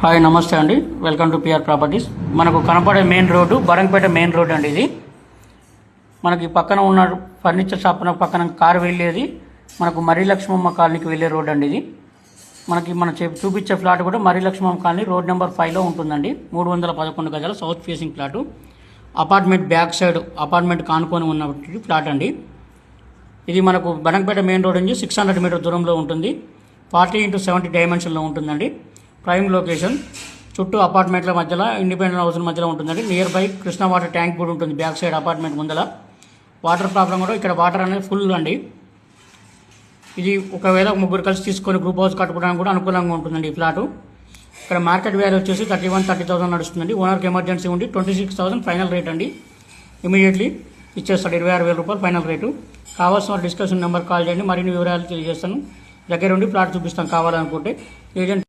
Hi నమస్తే అండి, welcome to PR properties. మనకు కనపడే మెయిన్ రోడ్డు బరంగపేట మెయిన్ రోడ్ అండి. ఇది మనకి పక్కన ఉన్న ఫర్నిచర్ షాప్ పక్కన కారు వెళ్ళేది మనకు మర్రి లక్ష్మమ్మ కాలనీకి వెళ్ళే రోడ్ అండి. ఇది మనకి చూపించే ఫ్లాట్ కూడా Marri Lakshmamma colony road number 5లో ఉంటుందండి. 311 గజాల south facing flat. Apartment back side apartment కానుకొని ఉన్న ఫ్లాట్ అండి. ఇది మనకు బరంగపేట మెయిన్ రోడ్ నుంచి 600 మీటర్ దూరంలో ఉంటుంది. 40x70 డైమెన్షన్లో ఉంటుందండి. ప్రైమ్ లొకేషన్, చుట్టూ అపార్ట్మెంట్ల మధ్యలో ఇండిపెండెంట్ హౌస్ల మధ్యలో ఉంటుందండి. Near by Krishna water tank కూడా ఉంటుంది బ్యాక్ సైడ్ అపార్ట్మెంట్ ముందల. వాటర్ ప్రాబ్లం కూడా ఇక్కడ వాటర్ అనేది ఫుల్ అండి. ఇది ఒకవేళ ముగ్గురు కలిసి తీసుకొని గ్రూప్ హౌస్ కట్టుకోవడానికి కూడా అనుకూలంగా ఉంటుందండి ఈ ఫ్లాటు. ఇక్కడ మార్కెట్ వాల్యూ వచ్చేసి 30,000 నడుస్తుందండి. ఓనర్కి ఎమర్జెన్సీ ఉండి 26,000 ఫైనల్ రేట్ అండి. ఇమీడియట్లీ ఇచ్చేస్తాడు. 26,000 రూపాయలు ఫైనల్ రేటు. కావాల్సిన డిస్కషన్ నెంబర్ కాల్ చేయండి, మరిన్ని వివరాలు తెలియజేస్తాను. దగ్గర ఉండి ఫ్లాట్ చూపిస్తాను కావాలనుకుంటే. ఏజెంట్